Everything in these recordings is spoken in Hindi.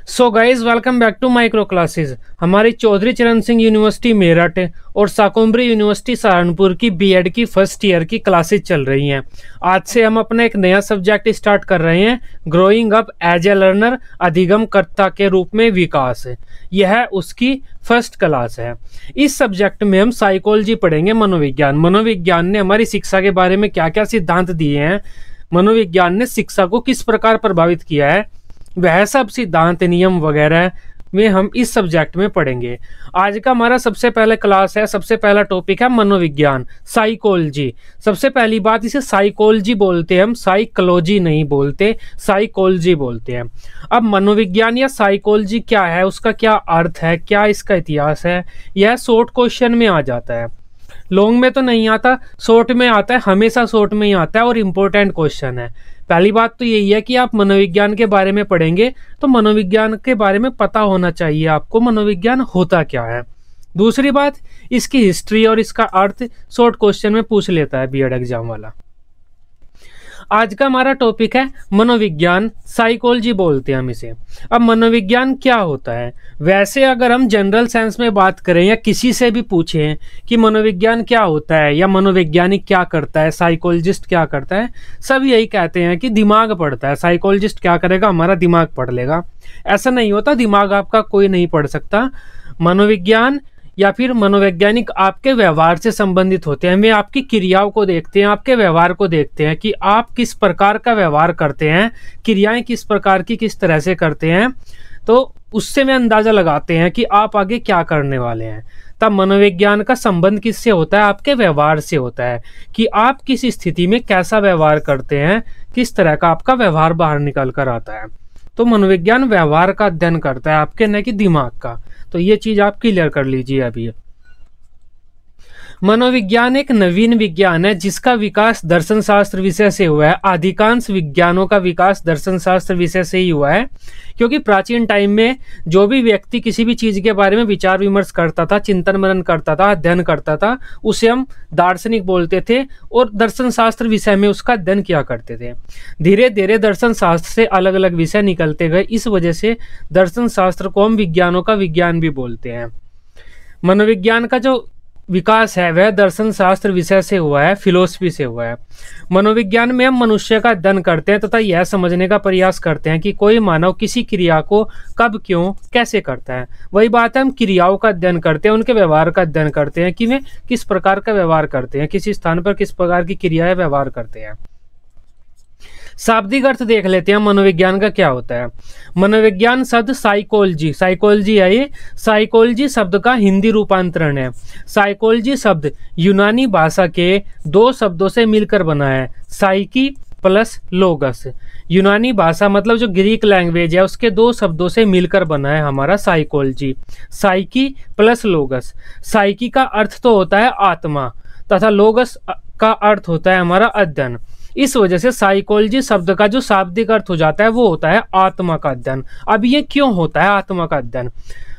So guys welcome back to micro classes. हमारी चौधरी चरण सिंह यूनिवर्सिटी मेरठ और शाकुंभरी यूनिवर्सिटी सहारनपुर की बीएड की फर्स्ट ईयर की क्लासेस चल रही हैं। आज से हम अपना एक नया सब्जेक्ट स्टार्ट कर रहे हैं, growing up as a learner, अधिगमकर्ता के रूप में विकास। यह उसकी फर्स्ट क्लास है। इस सब्जेक्ट में हम साइकोलॉजी पढ़ेंगे, मनोविज्ञान। मनोविज्ञान ने हमारी शिक्षा के बारे में क्या क्या सिद्धांत दिए हैं, मनोविज्ञान ने शिक्षा को किस प्रकार प्रभावित किया है, वह सब सिद्धांत नियम वगैरह में हम इस सब्जेक्ट में पढ़ेंगे। आज का हमारा सबसे पहले क्लास है, सबसे पहला टॉपिक है मनोविज्ञान, साइकोलॉजी। सबसे पहली बात, इसे साइकोलॉजी बोलते हैं, हम साइकोलॉजी नहीं बोलते, साइकोलॉजी बोलते हैं। अब मनोविज्ञान या साइकोलॉजी क्या है, उसका क्या अर्थ है, क्या इसका इतिहास है, यह शॉर्ट क्वेश्चन में आ जाता है। लॉन्ग में तो नहीं आता, शॉर्ट में आता है, हमेशा शॉर्ट में ही आता है और इम्पोर्टेंट क्वेश्चन है। पहली बात तो यही है कि आप मनोविज्ञान के बारे में पढ़ेंगे तो मनोविज्ञान के बारे में पता होना चाहिए आपको, मनोविज्ञान होता क्या है। दूसरी बात, इसकी हिस्ट्री और इसका अर्थ शॉर्ट क्वेश्चन में पूछ लेता है बीएड एग्जाम वाला। आज का हमारा टॉपिक है मनोविज्ञान, साइकोलॉजी बोलते हैं हम इसे। अब मनोविज्ञान क्या होता है, वैसे अगर हम जनरल साइंस में बात करें या किसी से भी पूछें कि मनोविज्ञान क्या होता है या मनोवैज्ञानिक क्या करता है, साइकोलॉजिस्ट क्या करता है, सब यही कहते हैं कि दिमाग पढ़ता है। साइकोलॉजिस्ट क्या करेगा, हमारा दिमाग पढ़ लेगा। ऐसा नहीं होता, दिमाग आपका कोई नहीं पढ़ सकता। मनोविज्ञान या फिर मनोवैज्ञानिक आपके व्यवहार से संबंधित होते हैं। वे आपकी क्रियाओं को देखते हैं, आपके व्यवहार को देखते हैं कि आप किस प्रकार का व्यवहार करते हैं, क्रियाएं किस प्रकार की किस तरह से करते हैं, तो उससे वे अंदाजा लगाते हैं कि आप आगे क्या करने वाले हैं। तब मनोविज्ञान का संबंध किससे होता है, आपके व्यवहार से होता है कि आप किस स्थिति में कैसा व्यवहार करते हैं, किस तरह का आपका व्यवहार बाहर निकल कर आता है। तो मनोविज्ञान व्यवहार का अध्ययन करता है आपके, न कि दिमाग का। तो ये चीज आप क्लियर कर लीजिए अभी। मनोविज्ञान एक नवीन विज्ञान है जिसका विकास दर्शन शास्त्र विषय से हुआ है। अधिकांश विज्ञानों का विकास दर्शन शास्त्र विषय से ही हुआ है, क्योंकि प्राचीन टाइम में जो भी व्यक्ति किसी भी चीज के बारे में विचार विमर्श करता था, चिंतन मनन करता था, अध्ययन करता था, उसे हम दार्शनिक बोलते थे और दर्शन शास्त्र विषय में उसका अध्ययन किया करते थे। धीरे धीरे दर्शन शास्त्र से अलग अलग विषय निकलते गए, इस वजह से दर्शन शास्त्र को हम विज्ञानों का विज्ञान भी बोलते हैं। मनोविज्ञान का जो विकास है वह दर्शन शास्त्र विषय से हुआ है, फिलोसफी से हुआ है। मनोविज्ञान में हम मनुष्य का अध्ययन करते हैं तथा यह समझने का प्रयास करते हैं कि कोई मानव किसी क्रिया को कब, क्यों, कैसे करता है। वही बात है, हम क्रियाओं का अध्ययन करते हैं, उनके व्यवहार का अध्ययन करते हैं कि वे किस प्रकार का व्यवहार करते हैं, किसी स्थान पर किस प्रकार की क्रियाएं व्यवहार करते हैं। शाब्दिक अर्थ देख लेते हैं मनोविज्ञान का क्या होता है। मनोविज्ञान शब्द साइकोलॉजी, साइकोलॉजी है ये, साइकोलॉजी शब्द का हिंदी रूपांतरण है। साइकोलॉजी शब्द यूनानी भाषा के दो शब्दों से मिलकर बना है, साइकी प्लस लोगस। यूनानी भाषा मतलब जो ग्रीक लैंग्वेज है उसके दो शब्दों से मिलकर बना है हमारा साइकोलॉजी, साइकी प्लस लोगस। साइकी का अर्थ तो होता है आत्मा तथा लोगस का अर्थ होता है हमारा अध्ययन। इस वजह से साइकोलॉजी शब्द का जो शाब्दिक अर्थ हो जाता है वो होता है आत्मा का अध्ययन। अब ये क्यों होता है आत्मा का अध्ययन?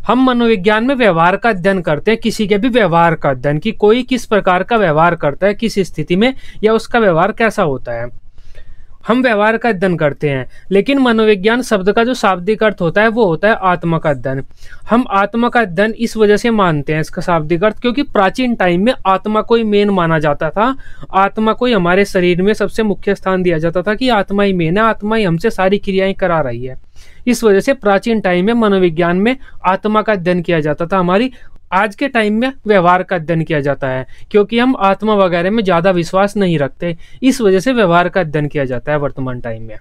हम मनोविज्ञान में व्यवहार का अध्ययन करते हैं, किसी के भी व्यवहार का अध्ययन, कि कोई किस प्रकार का व्यवहार करता है, किस स्थिति में, या उसका व्यवहार कैसा होता है, हम व्यवहार का अध्ययन करते हैं। लेकिन मनोविज्ञान शब्द का जो शाब्दिक अर्थ होता है वो होता है आत्मा का अध्ययन। हम आत्मा का अध्ययन इस वजह से मानते हैं इसका शाब्दिक अर्थ, क्योंकि प्राचीन टाइम में आत्मा को ही मेन माना जाता था। आत्मा को ही हमारे शरीर में सबसे मुख्य स्थान दिया जाता था कि आत्मा ही मेन है, आत्मा ही हमसे सारी क्रियाएं करा रही है। इस वजह से प्राचीन टाइम में मनोविज्ञान में आत्मा का अध्ययन किया जाता था। हमारी आज के टाइम में व्यवहार का अध्ययन किया जाता है, क्योंकि हम आत्मा वगैरह में ज्यादा विश्वास नहीं रखते, इस वजह से व्यवहार का अध्ययन किया जाता है वर्तमान टाइम में।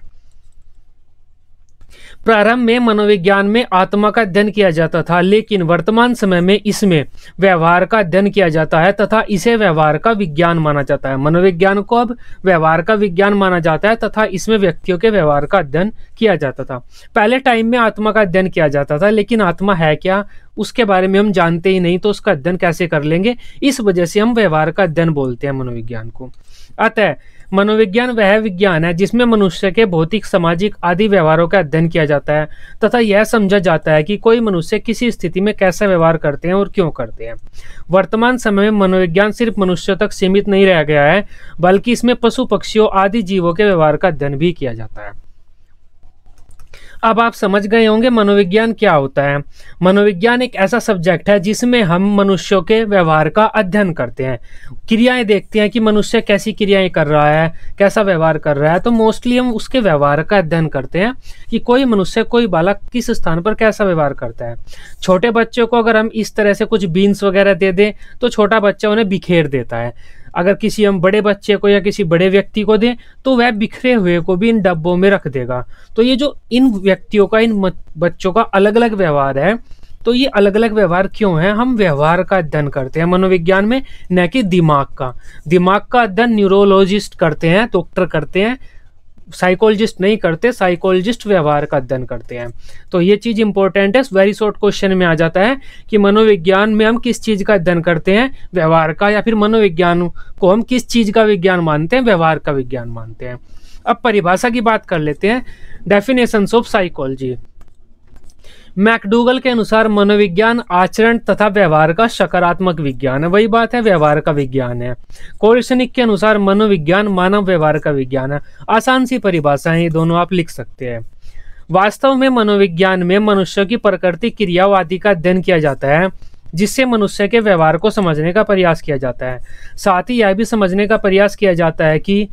प्रारंभ में मनोविज्ञान में आत्मा का अध्ययन किया जाता था, लेकिन वर्तमान समय में इसमें व्यवहार का अध्ययन किया जाता है तथा इसे व्यवहार का विज्ञान माना जाता है। मनोविज्ञान को अब व्यवहार का विज्ञान माना जाता है तथा इसमें व्यक्तियों के व्यवहार का अध्ययन किया जाता था। पहले टाइम में आत्मा का अध्ययन किया जाता था, लेकिन आत्मा है क्या उसके बारे में हम जानते ही नहीं, तो उसका अध्ययन कैसे कर लेंगे। इस वजह से हम व्यवहार का अध्ययन बोलते हैं मनोविज्ञान को। अतः मनोविज्ञान वह विज्ञान है जिसमें मनुष्य के भौतिक, सामाजिक आदि व्यवहारों का अध्ययन किया जाता है तथा यह समझा जाता है कि कोई मनुष्य किसी स्थिति में कैसा व्यवहार करते हैं और क्यों करते हैं। वर्तमान समय में मनोविज्ञान सिर्फ मनुष्य तक सीमित नहीं रह गया है, बल्कि इसमें पशु, पक्षियों आदि जीवों के व्यवहार का अध्ययन भी किया जाता है। अब आप समझ गए होंगे मनोविज्ञान क्या होता है। मनोविज्ञान एक ऐसा सब्जेक्ट है जिसमें हम मनुष्यों के व्यवहार का अध्ययन करते हैं, क्रियाएं देखते हैं कि मनुष्य कैसी क्रियाएं कर रहा है, कैसा व्यवहार कर रहा है। तो मोस्टली हम उसके व्यवहार का अध्ययन करते हैं कि कोई मनुष्य, कोई बालक किस स्थान पर कैसा व्यवहार करता है। छोटे बच्चों को अगर हम इस तरह से कुछ बीन्स वगैरह दे दें तो छोटा बच्चा उन्हें बिखेर देता है। अगर किसी हम बड़े बच्चे को या किसी बड़े व्यक्ति को दें तो वह बिखरे हुए को भी इन डब्बों में रख देगा। तो ये जो इन व्यक्तियों का, इन बच्चों का अलग अलग व्यवहार है, तो ये अलग अलग व्यवहार क्यों है, हम व्यवहार का अध्ययन करते हैं मनोविज्ञान में, न कि दिमाग का। दिमाग का अध्ययन न्यूरोलॉजिस्ट करते हैं, डॉक्टर करते हैं, साइकोलॉजिस्ट नहीं करते। साइकोलॉजिस्ट व्यवहार का अध्ययन करते हैं। तो ये चीज इंपॉर्टेंट है, वेरी शॉर्ट क्वेश्चन में आ जाता है कि मनोविज्ञान में हम किस चीज का अध्ययन करते हैं, व्यवहार का, या फिर मनोविज्ञान को हम किस चीज का विज्ञान मानते हैं, व्यवहार का विज्ञान मानते हैं। अब परिभाषा की बात कर लेते हैं, डेफिनेशंस ऑफ साइकोलॉजी। मैकडूगल के अनुसार मनोविज्ञान आचरण तथा व्यवहार का सकारात्मक विज्ञान है। वही बात है, व्यवहार का विज्ञान है। कोल्सनिक के अनुसार मनोविज्ञान मानव व्यवहार का विज्ञान है। आसान सी परिभाषा है, ये दोनों आप लिख सकते हैं। वास्तव में मनोविज्ञान में मनुष्य की प्रकृति, क्रियाओं आदि का अध्ययन किया जाता है, जिससे मनुष्य के व्यवहार को समझने का प्रयास किया जाता है। साथ ही यह भी समझने का प्रयास किया जाता है कि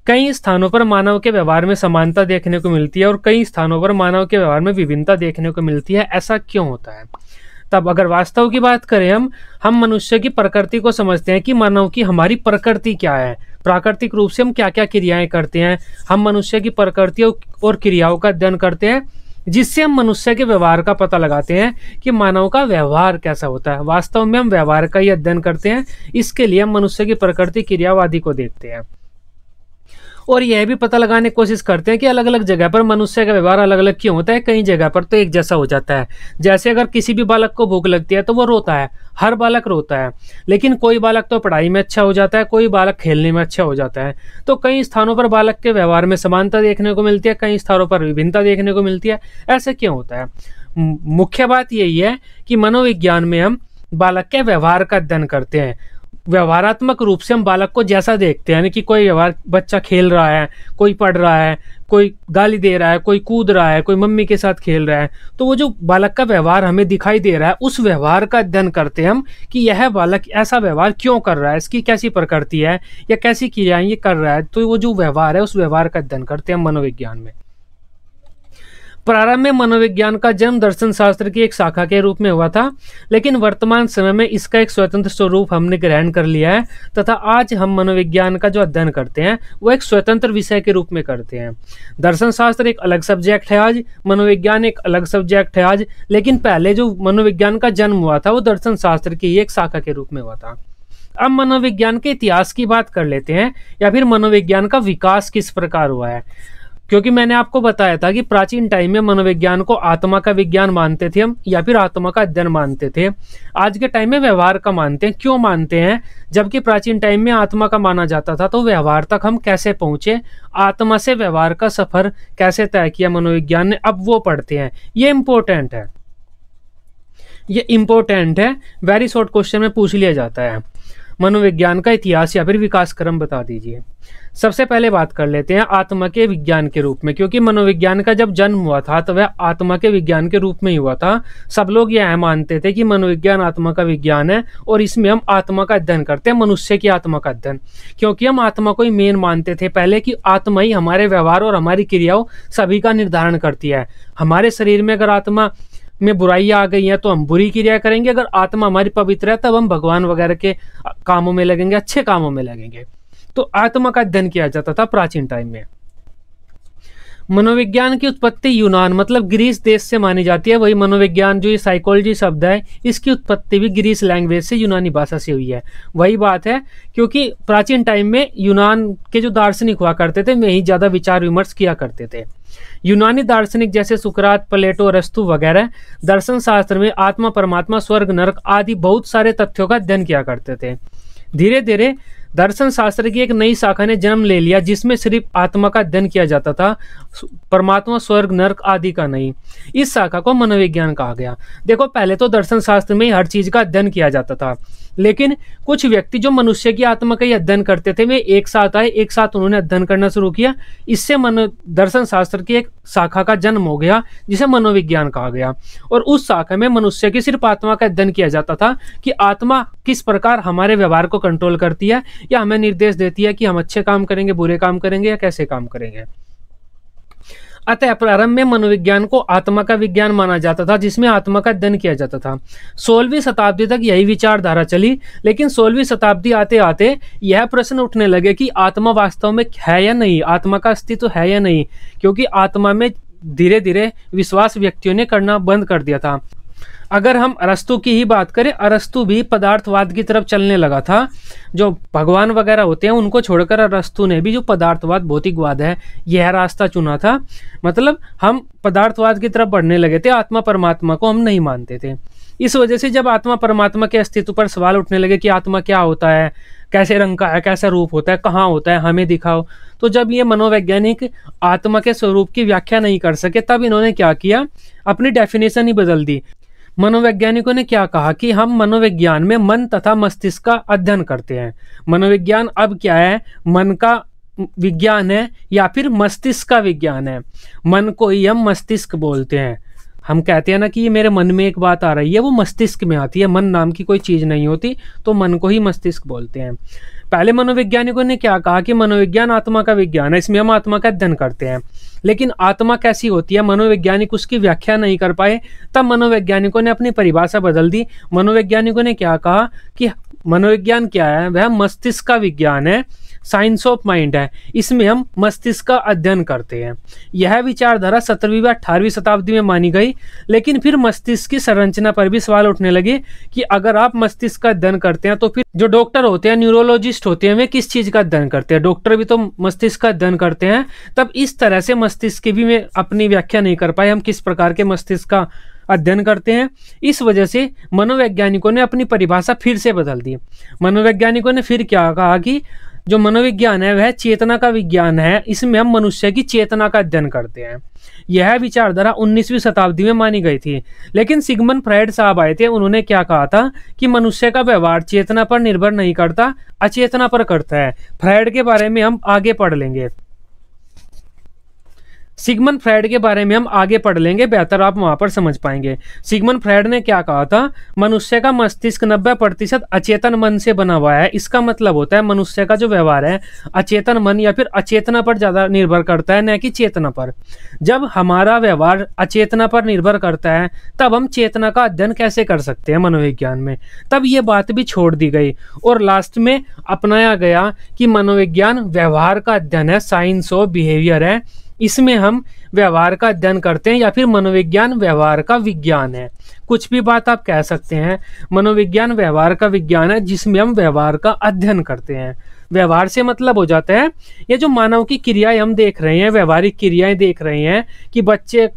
कई स्थानों पर मानव के व्यवहार में समानता देखने को मिलती है और कई स्थानों पर मानव के व्यवहार में विभिन्नता देखने को मिलती है। ऐसा क्यों होता है? तब अगर वास्तव की बात करें, हम मनुष्य की प्रकृति को समझते हैं कि मानव की हमारी प्रकृति क्या है, प्राकृतिक रूप से हम क्या क्या क्रियाएं करते हैं। हम मनुष्य की प्रकृति और क्रियाओं का अध्ययन करते हैं, जिससे हम मनुष्य के व्यवहार का पता लगाते हैं कि मानव का व्यवहार कैसा होता है। वास्तव में हम व्यवहार का ही अध्ययन करते हैं। इसके लिए हम मनुष्य की प्रकृति, क्रियाओं आदि को देखते हैं और यह भी पता लगाने की कोशिश करते हैं कि अलग अलग जगह पर मनुष्य का व्यवहार अलग अलग क्यों होता है। कई जगह पर तो एक जैसा हो जाता है। जैसे अगर किसी भी बालक को भूख लगती है तो वो रोता है, हर बालक रोता है। लेकिन कोई बालक तो पढ़ाई में अच्छा हो जाता है, कोई बालक खेलने में अच्छा हो जाता है। तो कई स्थानों पर बालक के व्यवहार में समानता देखने को मिलती है, कई स्थानों पर विभिन्नता देखने को मिलती है। ऐसे क्यों होता है? मुख्य बात यही है कि मनोविज्ञान में हम बालक के व्यवहार का अध्ययन करते हैं। व्यवहारात्मक रूप से हम बालक को जैसा देखते हैं, यानी कि कोई व्यवहार, बच्चा खेल रहा है, कोई पढ़ रहा है, कोई गाली दे रहा है, कोई कूद रहा है, कोई मम्मी के साथ खेल रहा है, तो वो जो बालक का व्यवहार हमें दिखाई दे रहा है, उस व्यवहार का अध्ययन करते हैं हम कि यह बालक ऐसा व्यवहार क्यों कर रहा है, इसकी कैसी प्रकृति है या कैसी क्रियाएं ये कर रहा है। तो वो जो व्यवहार है, उस व्यवहार का अध्ययन करते हैं मनोविज्ञान में। प्रारंभ में मनोविज्ञान का जन्म दर्शन शास्त्र की एक शाखा के रूप में हुआ था, लेकिन वर्तमान समय में इसका एक स्वतंत्र स्वरूप हमने ग्रहण कर लिया है तथा आज हम मनोविज्ञान का जो अध्ययन करते हैं वो एक स्वतंत्र विषय के रूप में करते हैं। दर्शन शास्त्र एक अलग सब्जेक्ट है आज, मनोविज्ञान एक अलग सब्जेक्ट है आज, लेकिन पहले जो मनोविज्ञान का जन्म हुआ था वो दर्शन शास्त्र की एक शाखा के रूप में हुआ था। अब मनोविज्ञान के इतिहास की बात कर लेते हैं, या फिर मनोविज्ञान का विकास किस प्रकार हुआ है। क्योंकि मैंने आपको बताया था कि प्राचीन टाइम में मनोविज्ञान को आत्मा का विज्ञान मानते थे हम, या फिर आत्मा का अध्ययन मानते थे। आज के टाइम में व्यवहार का मानते हैं। क्यों मानते हैं? जबकि प्राचीन टाइम में आत्मा का माना जाता था, तो व्यवहार तक हम कैसे पहुंचे, आत्मा से व्यवहार का सफर कैसे तय किया मनोविज्ञान ने, अब वो पढ़ते हैं। ये इंपॉर्टेंट है, ये इंपॉर्टेंट है। वेरी शॉर्ट क्वेश्चन में पूछ लिया जाता है। मनोविज्ञान का इतिहास या फिर विकास क्रम बता दीजिए। सबसे पहले बात कर लेते हैं आत्मा के विज्ञान के रूप में, क्योंकि मनोविज्ञान का जब जन्म हुआ था तो वह आत्मा के विज्ञान के रूप में ही हुआ था। सब लोग यह मानते थे कि मनोविज्ञान आत्मा का विज्ञान है और इसमें हम आत्मा का अध्ययन करते हैं, मनुष्य की आत्मा का अध्ययन। क्योंकि हम आत्मा को ही मेन मानते थे पहले, कि आत्मा ही हमारे व्यवहार और हमारी क्रियाओं सभी का निर्धारण करती है। हमारे शरीर में अगर आत्मा में बुराइयां आ गई हैं तो हम बुरी क्रिया करेंगे, अगर आत्मा हमारी पवित्र है तब हम भगवान वगैरह के कामों में लगेंगे, अच्छे कामों में लगेंगे। तो आत्मा का अध्ययन किया जाता था प्राचीन टाइम में। मनोविज्ञान की उत्पत्ति यूनान मतलब ग्रीस देश से मानी जाती है। वही मनोविज्ञान, जो ये साइकोलॉजी शब्द है, इसकी उत्पत्ति भी ग्रीस लैंग्वेज से, यूनानी भाषा से हुई है। वही बात है, क्योंकि प्राचीन टाइम में यूनान के जो दार्शनिक हुआ करते थे वे ही ज्यादा विचार विमर्श किया करते थे। यूनानी दार्शनिक जैसे सुकरात, प्लेटो, अरस्तु वगैरह दर्शन शास्त्र में आत्मा, परमात्मा, स्वर्ग, नरक आदि बहुत सारे तथ्यों का अध्ययन किया करते थे। धीरे धीरे दर्शन शास्त्र की एक नई शाखा ने जन्म ले लिया जिसमें सिर्फ आत्मा का अध्ययन किया जाता था, परमात्मा, स्वर्ग, नरक आदि का नहीं। इस शाखा को मनोविज्ञान कहा गया। देखो, पहले तो दर्शन शास्त्र में हर चीज का अध्ययन किया जाता था, लेकिन कुछ व्यक्ति जो मनुष्य की आत्मा का ही अध्ययन करते थे वे एक साथ आए, एक साथ उन्होंने अध्ययन करना शुरू किया। इससे दर्शन शास्त्र की एक शाखा का जन्म हो गया जिसे मनोविज्ञान कहा गया। और उस शाखा में मनुष्य की सिर्फ आत्मा का अध्ययन किया जाता था कि आत्मा किस प्रकार हमारे व्यवहार को कंट्रोल करती है या हमें निर्देश देती है कि हम अच्छे काम करेंगे, बुरे काम करेंगे या कैसे काम करेंगे। अतः प्रारंभ में मनोविज्ञान को आत्मा का विज्ञान माना जाता था जिसमें आत्मा का अध्ययन किया जाता था। 16वीं शताब्दी तक यही विचारधारा चली, लेकिन 16वीं शताब्दी आते आते यह प्रश्न उठने लगे कि आत्मा वास्तव में है या नहीं, आत्मा का अस्तित्व है या नहीं, क्योंकि आत्मा में धीरे धीरे विश्वास व्यक्तियों ने करना बंद कर दिया था। अगर हम अरस्तु की ही बात करें, अरस्तु भी पदार्थवाद की तरफ चलने लगा था। जो भगवान वगैरह होते हैं उनको छोड़कर अरस्तु ने भी जो पदार्थवाद, भौतिकवाद है, यह रास्ता चुना था। मतलब हम पदार्थवाद की तरफ बढ़ने लगे थे, आत्मा परमात्मा को हम नहीं मानते थे। इस वजह से जब आत्मा परमात्मा के अस्तित्व पर सवाल उठने लगे कि आत्मा क्या होता है, कैसे रंग का है, कैसा रूप होता है, कहाँ होता है, हमें दिखाओ, तो जब ये मनोवैज्ञानिक आत्मा के स्वरूप की व्याख्या नहीं कर सके तब इन्होंने क्या किया, अपनी डेफिनेशन ही बदल दी। मनोवैज्ञानिकों ने क्या कहा कि हम मनोविज्ञान में मन तथा मस्तिष्क का अध्ययन करते हैं। मनोविज्ञान अब क्या है, मन का विज्ञान है या फिर मस्तिष्क का विज्ञान है। मन को ही हम मस्तिष्क बोलते हैं। हम कहते हैं ना कि ये मेरे मन में एक बात आ रही है, वो मस्तिष्क में आती है। मन नाम की कोई चीज नहीं होती, तो मन को ही मस्तिष्क बोलते हैं। पहले मनोवैज्ञानिकों ने क्या कहा कि मनोविज्ञान आत्मा का विज्ञान है, इसमें हम आत्मा का अध्ययन करते हैं। लेकिन आत्मा कैसी होती है, मनोवैज्ञानिक उसकी व्याख्या नहीं कर पाए। तब मनोवैज्ञानिकों ने अपनी परिभाषा बदल दी। मनोवैज्ञानिकों ने क्या कहा कि मनोविज्ञान क्या है, वह मस्तिष्क का विज्ञान है, साइंस ऑफ माइंड है, इसमें हम मस्तिष्क का अध्ययन करते हैं। यह विचारधारा 17वीं व 18वीं शताब्दी में मानी गई, लेकिन फिर मस्तिष्क की संरचना पर भी सवाल उठने लगे कि अगर आप मस्तिष्क का अध्ययन करते हैं तो फिर जो डॉक्टर होते हैं, न्यूरोलॉजिस्ट होते हैं, वे किस चीज का अध्ययन करते हैं? डॉक्टर भी तो मस्तिष्क का अध्ययन करते हैं। तब इस तरह से मस्तिष्क की भी में अपनी व्याख्या नहीं कर पाए, हम किस प्रकार के मस्तिष्क का अध्ययन करते हैं। इस वजह से मनोवैज्ञानिकों ने अपनी परिभाषा फिर से बदल दी। मनोवैज्ञानिकों ने फिर क्या कहा कि जो मनोविज्ञान है वह चेतना का विज्ञान है, इसमें हम मनुष्य की चेतना का अध्ययन करते हैं। यह विचारधारा 19वीं शताब्दी में मानी गई थी। लेकिन सिगमंड फ्रायड साहब आए थे, उन्होंने क्या कहा था कि मनुष्य का व्यवहार चेतना पर निर्भर नहीं करता, अचेतना पर करता है। फ्रायड के बारे में हम आगे पढ़ लेंगे, सिगमंड फ्रायड के बारे में हम आगे पढ़ लेंगे, बेहतर आप वहां पर समझ पाएंगे। सिगमंड फ्रायड ने क्या कहा था, मनुष्य का मस्तिष्क 90% अचेतन मन से बना हुआ है। इसका मतलब होता है मनुष्य का जो व्यवहार है अचेतन मन या फिर अचेतना पर ज्यादा निर्भर करता है, न कि चेतना पर। जब हमारा व्यवहार अचेतना पर निर्भर करता है तब हम चेतना का अध्ययन कैसे कर सकते हैं मनोविज्ञान में? तब ये बात भी छोड़ दी गई और लास्ट में अपनाया गया कि मनोविज्ञान व्यवहार का अध्ययन है, साइंस ऑफ बिहेवियर है, इसमें हम व्यवहार का अध्ययन करते हैं, या फिर मनोविज्ञान व्यवहार का विज्ञान है। कुछ भी बात आप कह सकते हैं, मनोविज्ञान व्यवहार का विज्ञान है जिसमें हम व्यवहार का अध्ययन करते हैं। व्यवहार से मतलब हो जाता है ये जो मानव की क्रियाएं हम देख रहे हैं, व्यवहारिक क्रियाएं देख रहे हैं कि बच्चे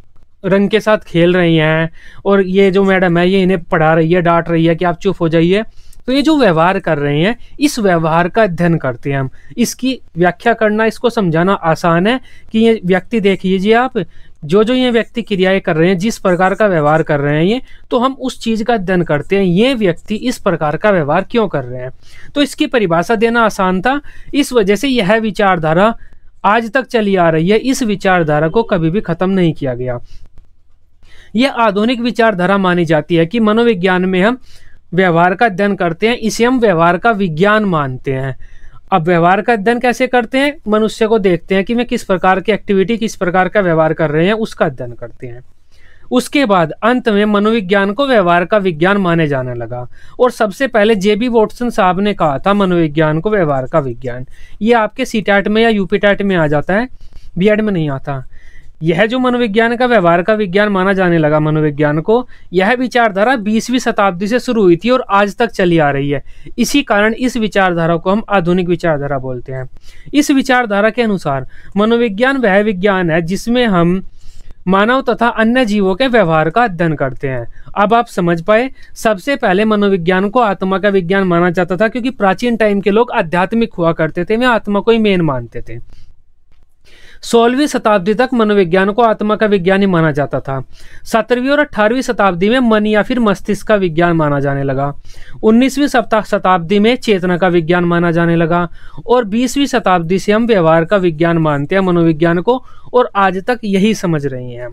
रंग के साथ खेल रहे हैं और ये जो मैडम है ये इन्हें पढ़ा रही है, डांट रही है कि आप चुप हो जाइए, तो ये जो व्यवहार कर रहे हैं इस व्यवहार का अध्ययन करते हैं हम। इसकी व्याख्या करना, इसको समझाना आसान है कि ये व्यक्ति देख लीजिए आप, जो जो ये व्यक्ति क्रियाएं कर रहे हैं, जिस प्रकार का व्यवहार कर रहे हैं ये, तो हम उस चीज का अध्ययन करते हैं, ये व्यक्ति इस प्रकार का व्यवहार क्यों कर रहे हैं। तो इसकी परिभाषा देना आसान था। इस वजह से यह विचारधारा आज तक चली आ रही है, इस विचारधारा को कभी भी खत्म नहीं किया गया। यह आधुनिक विचारधारा मानी जाती है कि मनोविज्ञान में हम व्यवहार का अध्ययन करते हैं, इसे हम व्यवहार का विज्ञान मानते हैं। अब व्यवहार का अध्ययन कैसे करते हैं? मनुष्य को देखते हैं कि वे किस प्रकार की एक्टिविटी, किस प्रकार का व्यवहार कर रहे हैं, उसका अध्ययन करते हैं। उसके बाद अंत में मनोविज्ञान को व्यवहार का विज्ञान माने जाने लगा और सबसे पहले जेबी वॉटसन साहब ने कहा था मनोविज्ञान को व्यवहार का विज्ञान। ये आपके सीटेट में या यूपीटेट में आ जाता है, बीएड में नहीं आता। यह जो मनोविज्ञान का व्यवहार का विज्ञान माना जाने लगा मनोविज्ञान को, यह विचारधारा 20वीं शताब्दी से शुरू हुई थी और आज तक चली आ रही है। इसी कारण इस विचारधारा को हम आधुनिक विचारधारा बोलते हैं। इस विचारधारा के अनुसार मनोविज्ञान वह विज्ञान है जिसमें हम मानव तथा अन्य जीवों के व्यवहार का अध्ययन करते हैं। अब आप समझ पाए, सबसे पहले मनोविज्ञान को आत्मा का विज्ञान माना जाता था, क्योंकि प्राचीन टाइम के लोग आध्यात्मिक हुआ करते थे, वे आत्मा को ही मेन मानते थे। 16वीं शताब्दी तक मनोविज्ञान को आत्मा का विज्ञान ही माना जाता था। 17वीं और 18वीं शताब्दी में मन या फिर मस्तिष्क का विज्ञान माना जाने लगा। 19वीं शताब्दी में चेतना का विज्ञान माना जाने लगा और 20वीं शताब्दी से हम व्यवहार का विज्ञान मानते हैं मनोविज्ञान को, और आज तक यही समझ रहे हैं।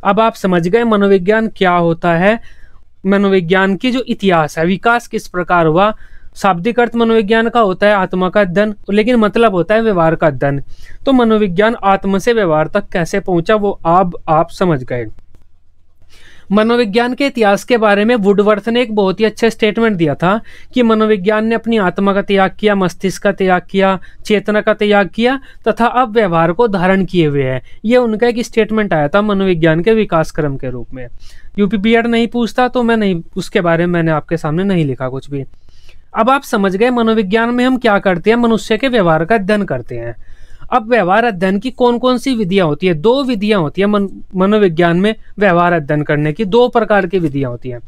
अब आप समझ गए मनोविज्ञान क्या होता है, मनोविज्ञान की जो इतिहास है, विकास किस प्रकार हुआ। शाब्दिक अर्थ मनोविज्ञान का होता है आत्मा का अध्ययन, लेकिन मतलब होता है व्यवहार का अध्ययन। तो मनोविज्ञान आत्मा से व्यवहार तक कैसे पहुंचा वो आप समझ गए। मनोविज्ञान के इतिहास के बारे में वुडवर्थ ने एक बहुत ही अच्छा स्टेटमेंट दिया था कि मनोविज्ञान ने अपनी आत्मा का त्याग किया, मस्तिष्क का त्याग किया, चेतना का त्याग किया तथा अब व्यवहार को धारण किए हुए है। ये उनका एक स्टेटमेंट आया था मनोविज्ञान के विकास क्रम के रूप में। यूपीबीएड नहीं पूछता तो मैं नहीं, उसके बारे में मैंने आपके सामने नहीं लिखा कुछ भी। अब आप समझ गए मनोविज्ञान में हम क्या करते हैं, मनुष्य के व्यवहार का अध्ययन करते हैं। अब व्यवहार अध्ययन की कौन कौन सी विधियां होती है? 2 विधियां होती है मनोविज्ञान में व्यवहार अध्ययन करने की। 2 प्रकार की विधियां होती हैं।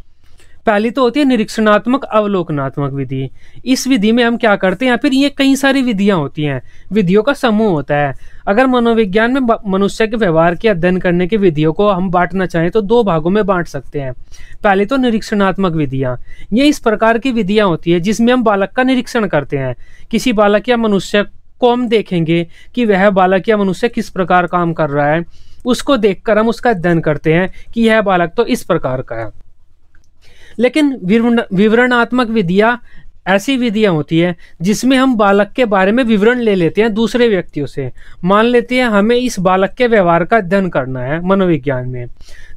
पहली तो होती है निरीक्षणात्मक अवलोकनात्मक विधि। इस विधि में हम क्या करते हैं, या फिर ये कई सारी विधियां होती हैं, विधियों का समूह होता है। अगर मनोविज्ञान में मनुष्य के व्यवहार के अध्ययन करने की विधियों को हम बांटना चाहें तो 2 भागों में बांट सकते हैं। पहले तो निरीक्षणात्मक विधियां, ये इस प्रकार की विधियां होती है जिसमें हम बालक का निरीक्षण करते हैं। किसी बालक या मनुष्य को हम देखेंगे कि वह बालक या मनुष्य किस प्रकार काम कर रहा है, उसको देखकर हम उसका अध्ययन करते हैं कि यह बालक तो इस प्रकार का है। लेकिन विवरणात्मक विधियां ऐसी विधियां होती है जिसमें हम बालक के बारे में विवरण ले लेते हैं दूसरे व्यक्तियों से। मान लेते हैं हमें इस बालक के व्यवहार का अध्ययन करना है मनोविज्ञान में,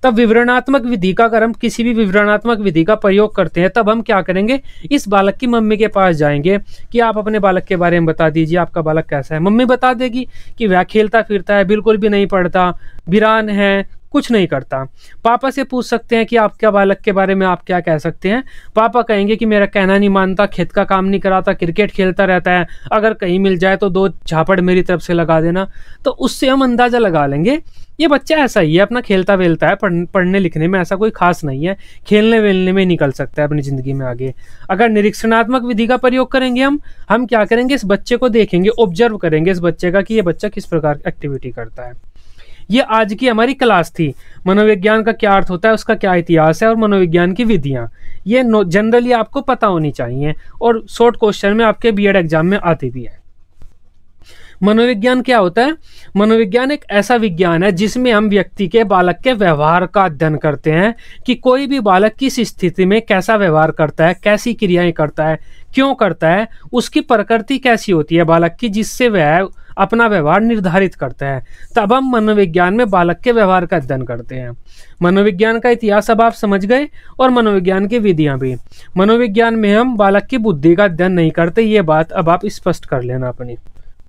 तब विवरणात्मक विधि का, अगर हम किसी भी विवरणात्मक विधि का प्रयोग करते हैं तब हम क्या करेंगे, इस बालक की मम्मी के पास जाएंगे कि आप अपने बालक के बारे में बता दीजिए, आपका बालक कैसा है। मम्मी बता देगी कि वह खेलता फिरता है, बिल्कुल भी नहीं पढ़ता, वीरान है, कुछ नहीं करता। पापा से पूछ सकते हैं कि आपके बालक के बारे में आप क्या कह सकते हैं। पापा कहेंगे कि मेरा कहना नहीं मानता, खेत का काम नहीं कराता, क्रिकेट खेलता रहता है, अगर कहीं मिल जाए तो 2 झापड़ मेरी तरफ से लगा देना। तो उससे हम अंदाजा लगा लेंगे ये बच्चा ऐसा ही है, अपना खेलता वेलता है, पढ़ने लिखने में ऐसा कोई खास नहीं है, खेलने वेलने में निकल सकता है अपनी जिंदगी में आगे। अगर निरीक्षणात्मक विधि का प्रयोग करेंगे हम क्या करेंगे, इस बच्चे को देखेंगे, ऑब्जर्व करेंगे इस बच्चे का कि ये बच्चा किस प्रकार की एक्टिविटी करता है। ये आज की हमारी क्लास थी। मनोविज्ञान का क्या अर्थ होता है, उसका क्या इतिहास है और मनोविज्ञान की विधियां, ये जनरली आपको पता होनी चाहिए और शॉर्ट क्वेश्चन में आपके बीएड एग्जाम में आती भी है। मनोविज्ञान क्या होता है? मनोविज्ञान एक ऐसा विज्ञान है जिसमें हम व्यक्ति के, बालक के व्यवहार का अध्ययन करते हैं कि कोई भी बालक किस स्थिति में कैसा व्यवहार करता है, कैसी क्रियाएं करता है, क्यों करता है, उसकी प्रकृति कैसी होती है बालक की, जिससे वह अपना व्यवहार निर्धारित करता है। तब हम मनोविज्ञान में बालक के व्यवहार का अध्ययन करते हैं। मनोविज्ञान का इतिहास अब आप समझ गए और मनोविज्ञान की विधियां भी। मनोविज्ञान में हम बालक की बुद्धि का अध्ययन नहीं करते, ये बात अब आप स्पष्ट कर लेना अपनी।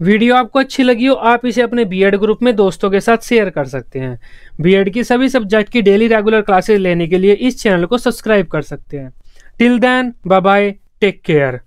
वीडियो आपको अच्छी लगी हो, आप इसे अपने बीएड ग्रुप में दोस्तों के साथ शेयर कर सकते हैं। बीएड की सभी सब्जेक्ट की डेली रेगुलर क्लासेस लेने के लिए इस चैनल को सब्सक्राइब कर सकते हैं। Till then, bye bye, take care.